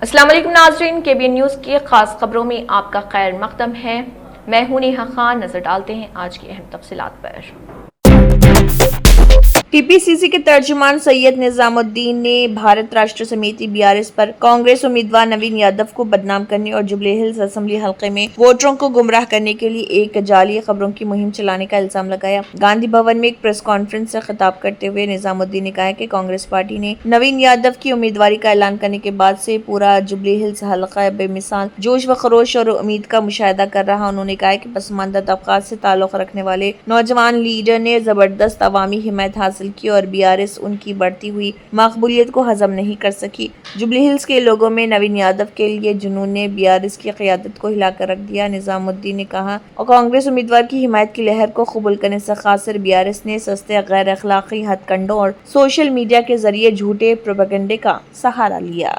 अस्सलाम वालेकुम नाज़रीन, KBN न्यूज़ की ख़ास खबरों में आपका खैर मक़दम है। मैं हूं नेहा खान। नज़र डालते हैं आज की अहम तफ़सीलात पर। टीपीसीसी के तर्जुमान सैयद निजामुद्दीन ने भारत राष्ट्र समिति BRS पर कांग्रेस उम्मीदवार नवीन यादव को बदनाम करने और जुबली हिल्स असेंबली हलके में वोटरों को गुमराह करने के लिए एक जाली खबरों की मुहिम चलाने का इल्जाम लगाया। गांधी भवन में एक प्रेस कॉन्फ्रेंस से खिताब करते हुए निजामुद्दीन ने कहा कि कांग्रेस पार्टी ने नवीन यादव की उम्मीदवारी का ऐलान करने के बाद से पूरा जुबली हिल्स हलका बेमिसाल जोश व खरोश और उम्मीद का मुशाहिदा कर रहा। उन्होंने कहा कि पसमानदा तबकात से ताल्लुक रखने वाले नौजवान लीडर ने जबरदस्त अवामी हिमायत हासिल की और BRS उनकी बढ़ती हुई मकबूलियत को हजम नहीं कर सकी। जुबली हिल्स के लोगों में नवीन यादव के लिए जुनून ने BRS की क़यादत को हिलाकर रख दिया। निजामुद्दीन ने कहा और कांग्रेस उम्मीदवार की हिमायत की लहर को कबूल करने से खासिर BRS ने सस्ते गैर अखलाकी हथकंडों और सोशल मीडिया के जरिए झूठे प्रोपेगेंडे का सहारा लिया।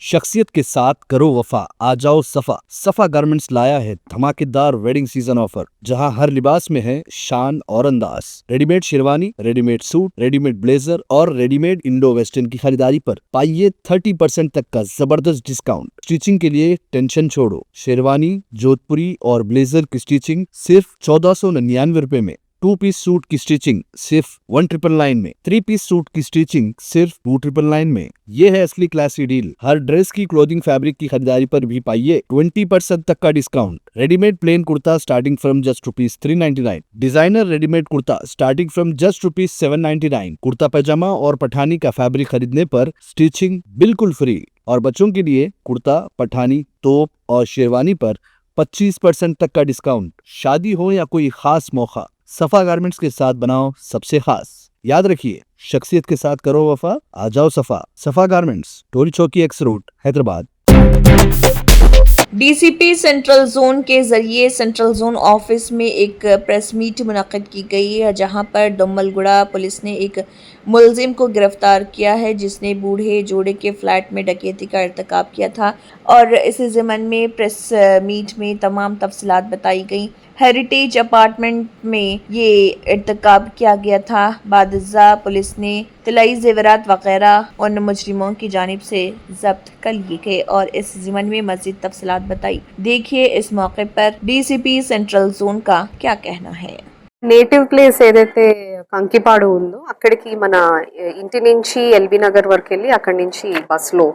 शख्सियत के साथ करो वफा, आ जाओ सफा। सफा गारमेंट्स लाया है धमाकेदार वेडिंग सीजन ऑफर, जहां हर लिबास में है शान और अंदाज। Readymade sherwani, readymade suit, readymade blazer और रेडीमेड इंडो वेस्टर्न की खरीदारी पर पाइए 30% तक का जबरदस्त डिस्काउंट। स्टिचिंग के लिए टेंशन छोड़ो। शेरवानी, जोधपुरी और ब्लेजर की स्टिचिंग सिर्फ 1499 रुपए में। 2 पीस सूट की स्टिचिंग सिर्फ 1999 में। 3 पीस सूट की स्टिचिंग सिर्फ 2999 में। ये है असली क्लासी डील। हर ड्रेस की क्लोथिंग फैब्रिक की खरीदारी पर भी पाइए 20% तक का discount. Readymade plain kurta starting from just ₹399। Designer readymade kurta starting from just ₹799। Kurta pyjama और पठानी का फैब्रिक खरीदने पर स्टिचिंग बिल्कुल फ्री। और बच्चों के लिए कुर्ता, पठानी, तोप और शेरवानी पर 25% तक का डिस्काउंट। शादी हो या कोई खास मौका, सफा गारमेंट्स के साथ बनाओ सबसे खास। याद रखिए, शख्सियत के साथ करो वफा, आ जाओ सफा। सफा गारमेंट्स, टोरी चौकी x road, Hyderabad. DCP central zone के जरिए सेंट्रल जोन ऑफिस में एक प्रेस मीट मुनक्किद की गई है, जहां पर डुम्बलगुड़ा पुलिस ने एक मुलजिम को गिरफ्तार किया है जिसने बूढ़े जोड़े के फ्लैट में डकैती का इर्तिकाब किया था। और इस ज़िमन में प्रेस मीट में तमाम तफसीलात बताई गई। हेरिटेज अपार्टमेंट में ये इर्तिकाब किया गया था। बादशाह पुलिस ने तिलाई जेवरात वगैरह उन मुजरिमों की जानिब से जब्त कर लिए गए और इस ज़िमन में मज़ीद तफसीलात बताई। देखिए इस मौके पर DCP सेंट्रल जोन का क्या कहना है। నేటివ్ ప్లేస్ ఏదైతే కంకిపాడు ఉందో అక్కడికి మన ఇంటి నుంచి ఎల్బీ నగర్ వరకు వెళ్ళి అక్కడి నుంచి బస్సులో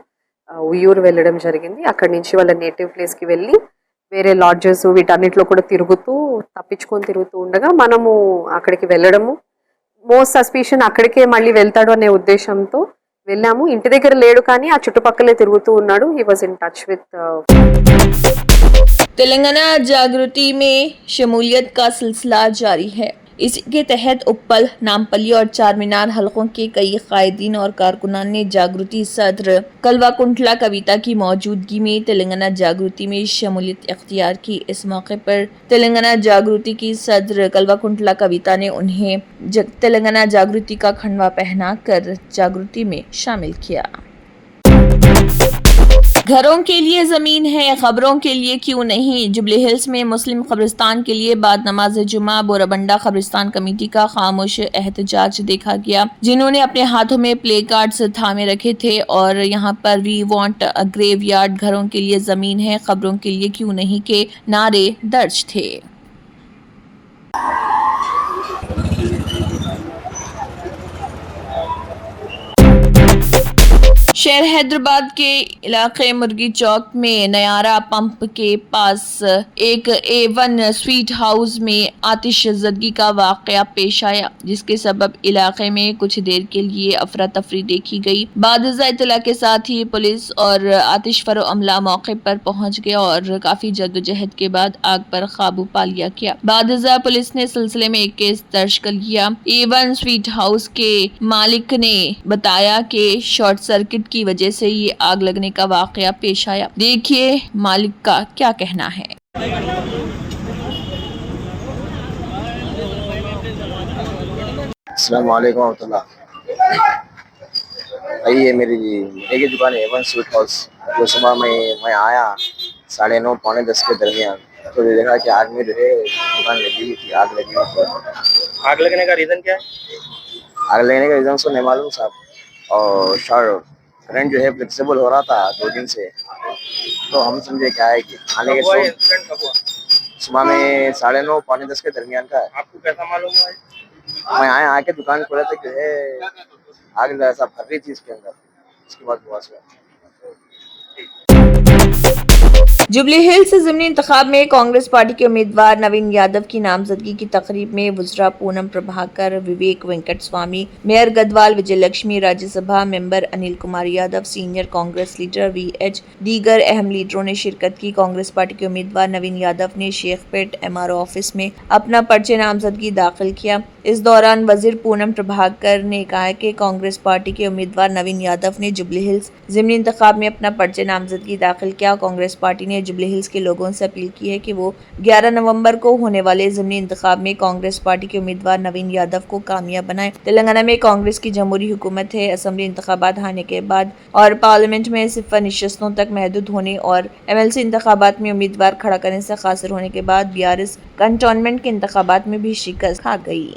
ఉయ్యూరు వెళ్ళడం జరిగింది. అక్కడి నుంచి వాళ్ళ నేటివ్ ప్లేస్కి వెళ్ళి వేరే లాడ్జెస్ వీటన్నిటిలో కూడా తప్పించుకొని తిరుగుతూ ఉండగా మనము అక్కడికి వెళ్ళడము, మోస్ట్ సస్పిషన్ అక్కడికే మళ్ళీ వెళ్తాడు అనే ఉద్దేశంతో వెళ్ళాము. ఇంటి దగ్గర లేడు కానీ ఆ చుట్టుపక్కలే తిరుగుతూ ఉన్నాడు. He was in touch with Telangana जागृति में शमूलियत का सिलसिला जारी है। इसी के तहत उप्पल, नामपल्ली और चार मीनार हलकों के कई कायदीन और कारकुनान ने जागृति सदर कलवाकुंटला कविता की मौजूदगी में तेलंगाना जागृति में शमूलियत इख्तियार की। इस मौके पर तेलंगाना जागृति की सदर कलवाकुंटला कविता ने उन्हें तेलंगाना जागृति का खंडवा पहना कर जागृति में शामिल किया। घरों के लिए ज़मीन है, खबरों के लिए क्यों नहीं। जुबली हिल्स में मुस्लिम कब्रिस्तान के लिए बाद नमाज जुमा बोराबंडा कब्रिस्तान कमेटी का खामोश एहतजाज देखा गया, जिन्होंने अपने हाथों में प्ले कार्ड्स थामे रखे थे और यहाँ पर we want a graveyard, घरों के लिए ज़मीन है, खबरों के लिए क्यों नहीं के नारे दर्ज थे। शहर हैदराबाद के इलाके मुर्गी चौक में नयारा पंप के पास एक A1 स्वीट हाउस में आतिशज़दगी का वाक़या पेश आया, जिसके सबब इलाके में कुछ देर के लिए अफरा तफरी देखी गई। बादशाह इत्तला के साथ ही पुलिस और आतिशफरो अमला मौके पर पहुंच गया और काफ़ी जद्दोजहद के बाद आग पर काबू पा लिया गया। बादशाह पुलिस ने सिलसिले में एक केस दर्ज कर लिया। A1 स्वीट हाउस के मालिक ने बताया कि शॉर्ट सर्किट की वजह से ये आग लगने का वाकया पेश आया। देखिए मालिक का क्या कहना है। अस्सलाम वालेकुम रहमतुल्लाह। भाई ये मेरी की दुकान है A1 स्वीट हाउस। जो सुबह मैं आया 9:30 पौने 10 के दरमियान, तो देखा कि आग में जो है दुकान लगी हुई थी, आग लगी हुई थी। आग लगने का रीज़न क्या है? आग लगने का रीज़न तो नहीं मालूम साहब। और करंट जो है फ्लेक्सिबल हो रहा था 2 दिन से, तो हम समझे क्या है कि आने के सुबह में 9:30 पौने 10 के दरमियान का है। आपको कैसा मालूम है? मैं आके दुकान खोला तो जो है आग ऐसा भर रही थी इसके अंदर, उसके बाद हुआ हुआ। जुबली हिल्स ज़िमनी इंतखाब में कांग्रेस पार्टी के उम्मीदवार नवीन यादव की नामजदगी की तकरीब में वुज़रा Poonam Prabhakar, Vivek Venkat Swamy, mayor Gadwal Vijaya Lakshmi, Rajya Sabha member Anil Kumar Yadav, senior Congress leader VH, दीगर अहम लीडरों ने शिरकत की। कांग्रेस पार्टी के उम्मीदवार नवीन यादव ने शेखपेट MRO ऑफिस में अपना पर्चे नामजदगी दाखिल किया। इस दौरान वजीर पूनम प्रभाकर ने कहा कि कांग्रेस पार्टी के उम्मीदवार नवीन यादव ने जुबली हिल्स ज़िमनी इंतखाब में अपना पर्चे नामजदगी दाखिल किया। कांग्रेस पार्टी ने जुबली हिल्स के लोगों से अपील की है कि वो 11 नवंबर को होने वाले ज़िमनी इंतखाब में कांग्रेस पार्टी के उम्मीदवार नवीन यादव को कामयाब बनाएं। तेलंगाना में कांग्रेस की जमहूरी हुकूमत है। असेंबली इंतखाबात आने के बाद और पार्लियामेंट में सिर्फ नशस्तों तक महदूद होने और MLC इंतखाबात में उम्मीदवार खड़ा करने से कासिर होने के बाद BRS कंटोनमेंट के इंतखाबात में भी शिकस्त खा गई।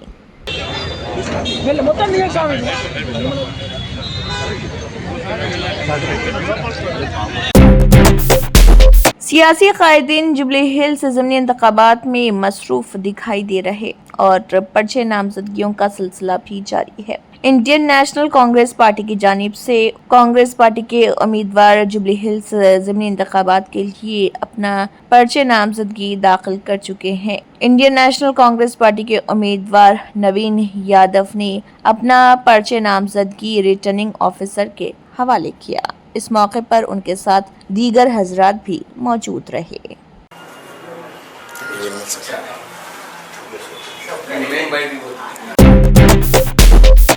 सियासी कायदीन जुबली हिल्स ज़िमनी इंतखाबात में मसरूफ दिखाई दे रहे और पर्चे नामजदगियों का सिलसिला भी जारी है। इंडियन नेशनल कांग्रेस पार्टी की जानिब से कांग्रेस पार्टी के उम्मीदवार जुबली हिल्स ज़िमनी इंतखाबात के लिए अपना पर्चे नामजदगी दाखिल कर चुके हैं। इंडियन नेशनल कांग्रेस पार्टी के उम्मीदवार नवीन यादव ने अपना पर्चे नामजदगी रिटर्निंग ऑफिसर के हवाले किया। इस मौके पर उनके साथ दीगर हजरात भी मौजूद रहे।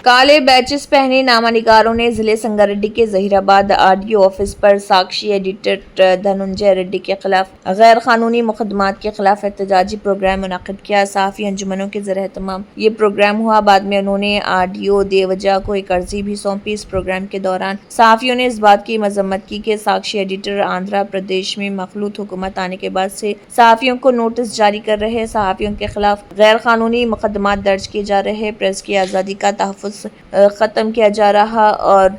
काले बैचेस पहने नामानिगारों ने जिले संगारेड्डी के जहीराबाद RDO ऑफिस पर साक्षी एडिटर धनंजय रेड्डी के खिलाफ गैर कानूनी मुकदमात के खिलाफ एहतजाजी प्रोग्राम मुनक्किद किया। सहाफ़ी अंजुमनों के ज़रिए तमाम ये प्रोग्राम हुआ। बाद में उन्होंने RDO देवजा को एक अर्जी भी सौंपी। इस प्रोग्राम के दौरान सहाफ़ियों ने इस बात की मजम्मत की कि साक्षी एडिटर आंध्र प्रदेश में मखलूत हुकूमत आने के बाद से सहाफ़ियों को नोटिस जारी कर रहे, सहाफ़ियों के खिलाफ गैर कानूनी मुकदमात दर्ज किए जा रहे, प्रेस की आज़ादी का तहफ़्फ़ुज़ ख़त्म किया जा रहा और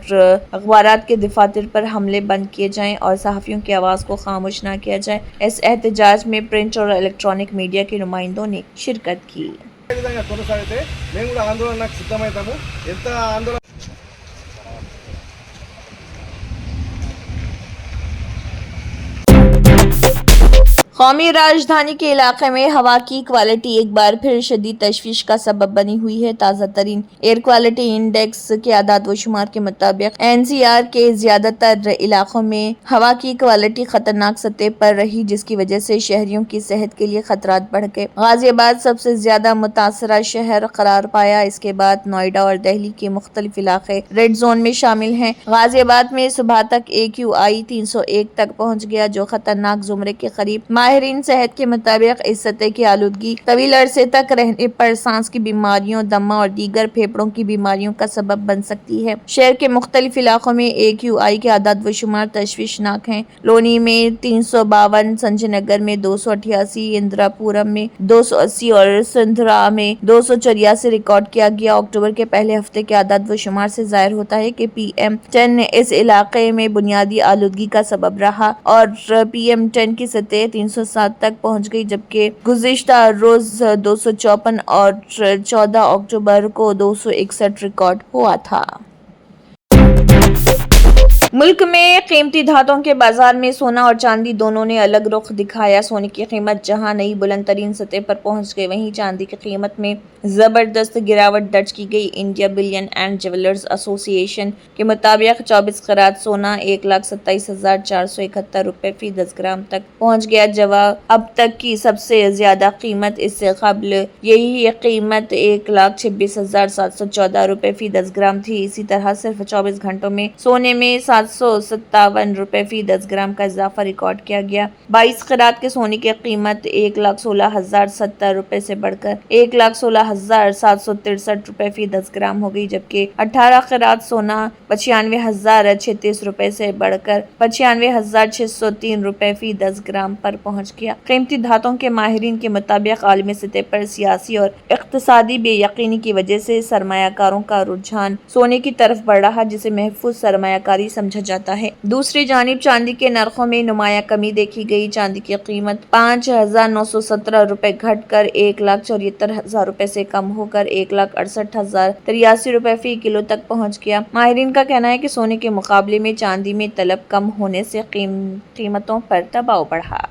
अखबारात के दफातर पर हमले बंद किए जाएं और सहाफ़ियों की आवाज़ को खामोश ना किया जाए। इस एहतजाज में प्रिंट और इलेक्ट्रॉनिक मीडिया के नुमाइंदों ने शिरकत की। कौमी राजधानी के इलाके में हवा की क्वालिटी एक बार फिर शदीद तशवीश का सबब बनी हुई है। ताज़ा तरीन एयर क्वालिटी इंडेक्स के आदाद व शुमार के मुताबिक NCR के ज्यादातर इलाकों में हवा की क्वालिटी खतरनाक सतह पर रही, जिसकी वजह से शहरियों की सेहत के लिए खतरात बढ़ गए। गाजियाबाद सबसे ज्यादा मुतासरा शहर करार पाया। इसके बाद नोएडा और दिल्ली के मुख्तलिफ इलाके रेड जोन में शामिल हैं। गाजियाबाद में सुबह तक AQI 301 तक पहुँच गया, जो खतरनाक जुमरे के करीब। माहिरीन सेहत के मुताबिक इस सतह की आलूदगी तवील अरसे तक रहने पर सांस की बीमारियों, दमा और दीगर फेफड़ों की बीमारियों का सबब बन सकती है। शहर के मुख्तलिफ इलाकों में AQI के आदाद व शुमार तशवीशनाक हैं। लोनी में 352, संजय नगर में 288, इंदिरापुरम में 280 और सिंधरा में 284 रिकॉर्ड किया गया। अक्टूबर के पहले हफ्ते के आदाद व शुमार से जाहिर होता है कि PM10 इस इलाके में बुनियादी आलूदगी का सबब रहा और PM10 की सतह 307 तक पहुंच गई, जबकि गुज़िश्ता रोज 254 और 14 अक्टूबर को 261 रिकॉर्ड हुआ था। मुल्क में कीमती धातुओं के बाजार में सोना और चांदी दोनों ने अलग रुख दिखाया। सोने की कीमत जहां नई बुलंद तरीन सतह पर पहुंच गई, वहीं चांदी की कीमत में जबरदस्त गिरावट दर्ज की गई। India billion and jewellers association के मुताबिक 24 कैरेट सोना 1,27,471 रुपए फी 10 ग्राम तक पहुंच गया, जवाब अब तक की सबसे ज्यादा कीमत। इससे कबल यही कीमत 1,26,714 रुपए फी 10 ग्राम थी। इसी तरह सिर्फ 24 घंटों में सोने में 757 रुपए फी 10 ग्राम का इजाफा रिकॉर्ड किया गया। 22 कैरेट के सोने की कीमत 1,16,070 रुपए से बढ़कर 1,16,000 92,763 रुपए फी 10 ग्राम हो गई, जबकि 18 क़रात सोना 95,036 रुपए से बढ़कर 95,603 रुपए फी 10 ग्राम पर पहुंच गया। कीमती धातुओं के माहिरीन के मुताबिक आलमी सतह पर सियासी और इक़्तिसादी बेयकीनी की वजह से सरमायाकारों का रुझान सोने की तरफ बढ़ रहा, जिसे महफूज सरमायाकारी समझा जाता है। दूसरी जानिब चांदी के नरखों में नुमाया कमी देखी गई। चांदी की कीमत 5,917 रुपए घटकर 1,74,000 रुपए से कम होकर 1,68,083 रुपए फी किलो तक पहुंच गया। माहिरीन का कहना है कि सोने के मुकाबले में चांदी में तलब कम होने से कीमतों पर दबाव बढ़ा।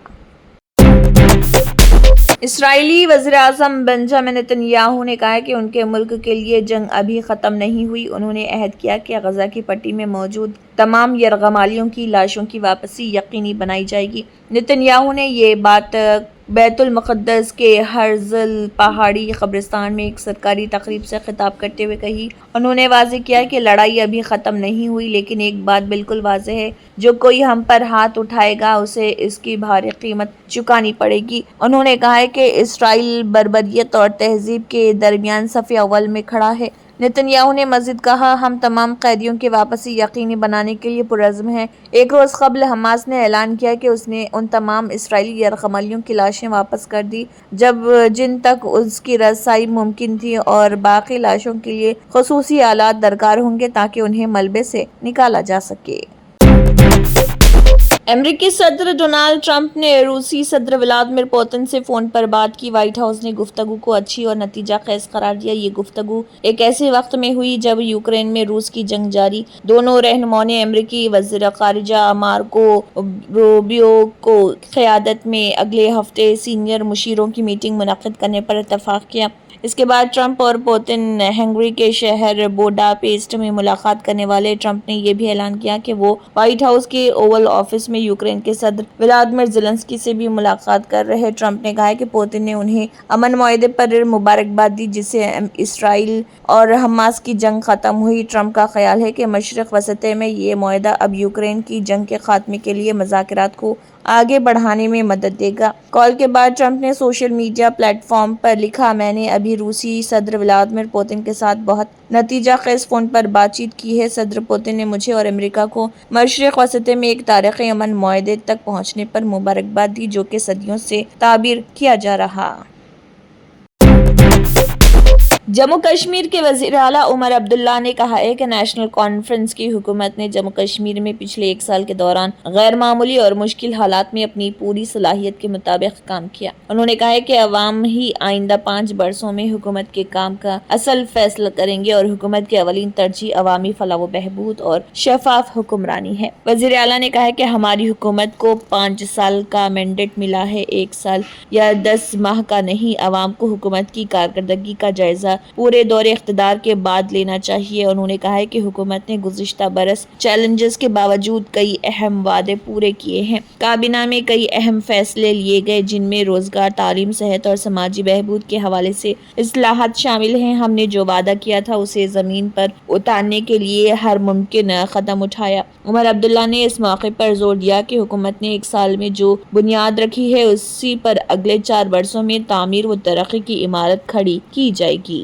इसराइली वज़ीर-ए-आज़म बेंजामिन नेतन्याहू ने कहा है कि उनके मुल्क के लिए जंग अभी ख़त्म नहीं हुई। उन्होंने अहद किया कि गज़ा की पट्टी में मौजूद तमाम यरग़मालियों की लाशों की वापसी यकीनी बनाई जाएगी। नेतन्याहू ने ये बात बैतुल मुक़द्दस के हर्ज़ल पहाड़ी कब्रिस्तान में एक सरकारी तकरीब से खिताब करते हुए कही। उन्होंने वाज़ेह किया कि लड़ाई अभी ख़त्म नहीं हुई, लेकिन एक बात बिल्कुल वाज़ेह है, जो कोई हम पर हाथ उठाएगा उसे इसकी भारी कीमत चुकानी पड़ेगी। उन्होंने कहा है कि इसराइल बर्बरियत और तहज़ीब के दरमियान सफ़े अव्वल में खड़ा है। नेतन्याहू ने मज़ीद कहा, हम तमाम कैदियों की वापसी यकीनी बनाने के लिए पुरज़्म हैं। एक रोज़ कबल हमास ने ऐलान किया कि उसने उन तमाम इसराइली यरग़मालियों की लाशें वापस कर दी जिन तक उसकी रसाई मुमकिन थी, और बाकी लाशों के लिए ख़ुसूसी आलात दरकार होंगे ताकि उन्हें मलबे से निकाला जा सके। अमेरिकी सदर डोनाल्ड ट्रंप ने रूसी सदर व्लादिमीर पुतिन से फ़ोन पर बात की। व्हाइट हाउस ने गुफ्तगू को अच्छी और नतीजा खेज़ करार दिया। ये गुफ्तगू एक ऐसे वक्त में हुई जब यूक्रेन में रूस की जंग जारी। दोनों रहनुमाओं ने अमेरिकी वज़ीर ख़ारिजा मार्को रूबियो को क़यादत में अगले हफ्ते सीनियर मुशीरों की मीटिंग मुनक़्क़िद करने पर इत्तफ़ाक़ किया। इसके बाद ट्रंप और पुतिन हंगरी के शहर बुडापेस्ट में मुलाकात करने वाले। ट्रंप ने यह भी ऐलान किया कि वो व्हाइट हाउस के ओवल ऑफिस में यूक्रेन के सदर व्लादिमीर ज़ेलेंस्की से भी मुलाकात कर रहे। ट्रंप ने कहा है कि पुतिन ने उन्हें अमन मुआहदे पर मुबारकबाद दी, जिससे इसराइल और हमास की जंग ख़त्म हुई। ट्रंप का ख्याल है कि मशरिक़ वसत में ये मुआहदा अब यूक्रेन की जंग के खात्मे के लिए मुज़ाकरात को आगे बढ़ाने में मदद देगा। कॉल के बाद ट्रंप ने सोशल मीडिया प्लेटफॉर्म पर लिखा, मैंने अभी रूसी सदर व्लादिमीर पुतिन के साथ बहुत नतीजा खेज़ फ़ोन पर बातचीत की है। सदर पुतिन ने मुझे और अमेरिका को मशरिक़ वसत में एक तारीख़ी अमन मुआहदे तक पहुँचने पर मुबारकबाद दी, जो कि सदियों से ताबीर किया जा रहा। जम्मू कश्मीर के वज़ीर आला उमर अब्दुल्ला ने कहा है कि नेशनल कॉन्फ्रेंस की हुकूमत ने जम्मू कश्मीर में पिछले 1 साल के दौरान गैर मामूली और मुश्किल हालात में अपनी पूरी सलाहियत के मुताबिक काम किया। उन्होंने कहा है कि अवाम ही आइंदा 5 बरसों में हुकूमत के काम का असल फैसला करेंगे और हुकूमत की अवलीन तरजीह अवामी फलाह व बहबूद और शफाफ हुक्मरानी है। वज़ीर आला ने कहा है कि हमारी हुकूमत को 5 साल का मैंडेट मिला है, 1 साल या 10 माह का नहीं। अवाम को हुकूमत की कारकर्दगी का जायजा पूरे दौरे इख्तिदार के बाद लेना चाहिए। उन्होंने कहा है कि हुकूमत ने गुज़िश्ता बरस चैलेंजेस के बावजूद कई अहम वादे पूरे किए हैं। काबीना में कई अहम फैसले लिए गए, जिनमें रोजगार, तालीम, सेहत और समाजी बहबूद के हवाले से इस्लाहात शामिल हैं। हमने जो वादा किया था उसे ज़मीन पर उतारने के लिए हर मुमकिन कदम उठाया। उमर अब्दुल्ला ने इस मौके पर जोर दिया कि हुकूमत ने 1 साल में जो बुनियाद रखी है उसी पर अगले 4 बरसों में तामीर व तरक्की की इमारत खड़ी की जाएगी।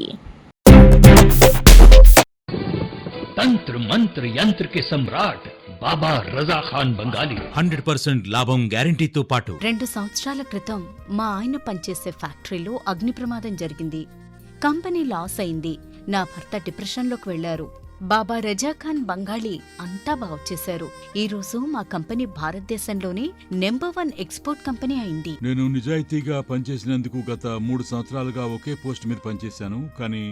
तंत्र मंत्र यंत्र के सम्राट బాబా రజా ఖాన్ బంగాలి 100% లాభం గ్యారెంటీతో పాటు 2 సంవత్సరాల క్రితం మా ఆయన పనిచేసే ఫ్యాక్టరీలో అగ్ని ప్రమాదం జరిగింది. కంపెనీ లాస్ అయింది. నా భర్త డిప్రెషన్లోకి వెళ్లారు. బాబా రజా ఖాన్ బంగాళీ అంతా బాగు చేశారు. ఈ రోజు మా కంపెనీ భారతదేశంలోనే నెంబర్ 1 ఎక్స్పోర్ట్ కంపెనీ అయింది. నేను నిజాయితీగా పనిచేసినందుకు గత 3 సంవత్సరాలుగా ఒకే పోస్ట్ మీద పనిచేశాను. కానీ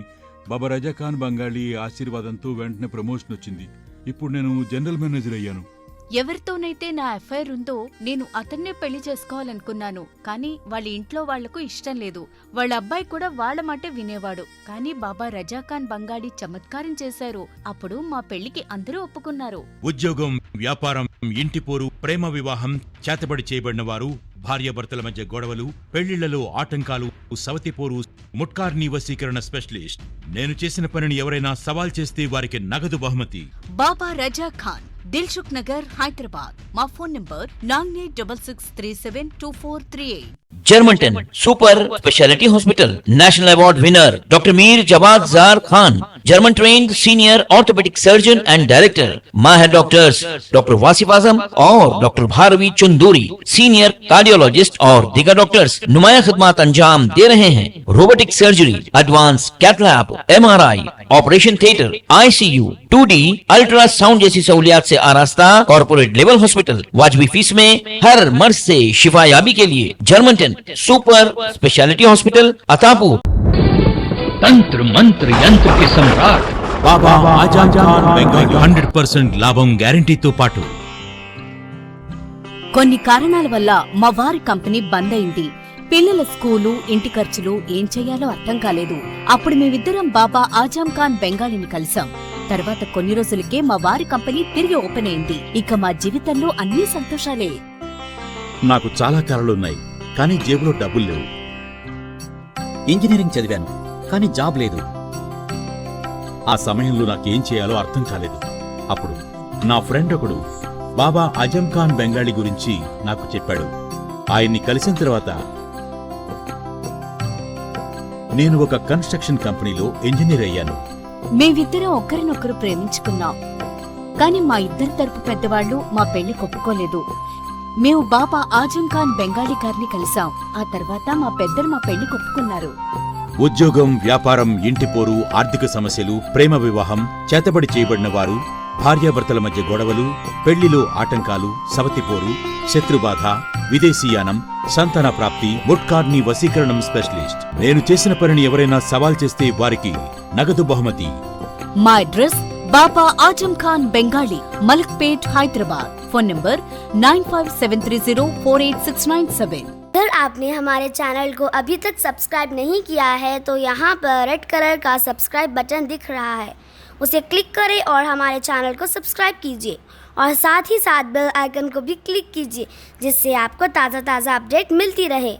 బాబా రజా ఖాన్ బంగాళీ ఆశీర్వాదంతో వెంటనే ప్రమోషన్ వచ్చింది. ఇప్పుడు నేను జనరల్ మేనేజర్ అయ్యాను. ఎవరితోనైతే నా అఫైర్ ఉందో నేను అతన్నే పెళ్లి చేసుకోవాలనుకున్నాను. కానీ వాళ్ళ ఇంట్లో వాళ్లకు ఇష్టం లేదు. వాళ్ళ అబ్బాయి కూడా వాళ్ళ మాటే వినేవాడు. కానీ బాబా రజా ఖాన్ బంగాళీ చమత్కారం చేశారు. అప్పుడు మా పెళ్లికి అందరూ ఒప్పుకున్నారు. ఉద్యోగం, వ్యాపారం, ఇంటి పోరు, ప్రేమ వివాహం, చేతబడి చేయబడిన వారు, భార్యాభర్తల మధ్య గొడవలు, పెళ్లిళ్లలో ఆటంకాలు, సవతిపోరు, ముట్కార్నీ వశీకరణ స్పెషలిస్ట్. నేను చేసిన పనిని ఎవరైనా సవాల్ చేస్తే వారికి నగదు బహుమతి. బాబా రజా ఖాన్, దిల్సుఖ్ నగర్, హైదరాబాద్. మా phone number 9866372438. Germanten super speciality hospital, national award winner doctor Mir Jawad Zar Khan, German trained senior orthopaedic surgeon and director, माहिर डॉक्टर्स डॉक्टर वासिफ आजम और doctor Bharavi Chanduri, senior cardiologist और दीगर डॉक्टर्स नुमाया खिदमत अंजाम दे रहे हैं। Robotic surgery, advance cath lab, MRI, operation theatre, ICU, 2D ultrasound जैसी सहूलियात से आरास्ता कॉर्पोरेट लेवल हॉस्पिटल, वाजबी फीस में हर मर्ज से शिफायाबी के लिए Germanton super speciality hospital, Attapur. तंत्र मंत्र यंत्र के सम्राट బాబా ఆజాం ఖాన్ బెంగాల్ 100% లాభం గ్యారంటీతో పాటు కొన్ని కారణాల వల్ల మా వారి కంపెనీ బంద్ అయింది. పిల్లల స్కూలు, ఇంటి ఖర్చులు ఏం చెయ్యాలో అర్థం కాలేదు. అప్పుడు మేమిద్దరం బాబా ఆజాం ఖాన్ బెంగాలీని కలిసాం. తర్వాత కొన్ని రోజులకే మా వారి కంపెనీ తిరిగి ఓపెన్ అయింది. ఇక మా జీవితంలో అన్ని సంతోషాలే. నాకు చాలా కలలున్నాయి, కానీ జేబులో డబ్బులు లేవు. ఇంజనీరింగ్ చదివాను, కానీ జాబ్ లేదు. ఆ సమయంలో నాకేం చేయాలో అర్థం కాలేదు. అప్పుడు నా ఫ్రెండ్ ఒకడు బాబా ఆజం ఖాన్ బెంగాలీ గురించి నాకు చెప్పాడు. ఆయన్ని కలిసిన తర్వాత నేను ఒక కన్స్ట్రక్షన్ కంపెనీలో ఇంజనీర్ అయ్యాను. మేమిద్దరం ఒకరినొకరు ప్రేమించుకున్నాం. కాని మా ఇద్దరి తరపు పెద్దవాళ్లు మా పెళ్లి ఒప్పుకోలేదు. మేము బాబా ఆజం ఖాన్ బెంగాలీ గారిని కలిసాం. ఆ తర్వాత మా పెద్దలు మా పెళ్లి ఒప్పుకున్నారు. ఉద్యోగం, వ్యాపారం, ఇంటి పోరు, ఆర్థిక సమస్యలు, ప్రేమ వివాహం, చేతబడి చేయబడిన వారు, భార్యాభర్తల మధ్య గొడవలు, పెళ్లిలో ఆటంకాలు, సవతిపోరు, శత్రుబాధ, విదేశీయానం, సంతాన ప్రాప్తి, ముట్కార్ని వశీకరణం స్పెషలిస్ట్. నేను చేసిన పనిని ఎవరైనా సవాల్ చేస్తే వారికి నగదు బహుమతి. మా address Baba Azam Khan Bengali, Malakpet, Hyderabad. Phone number 9573048697। अगर आपने हमारे चैनल को अभी तक सब्सक्राइब नहीं किया है तो यहाँ पर रेड कलर का सब्सक्राइब बटन दिख रहा है, उसे क्लिक करें और हमारे चैनल को सब्सक्राइब कीजिए और साथ ही साथ बेल आइकन को भी क्लिक कीजिए, जिससे आपको ताज़ा अपडेट मिलती रहे।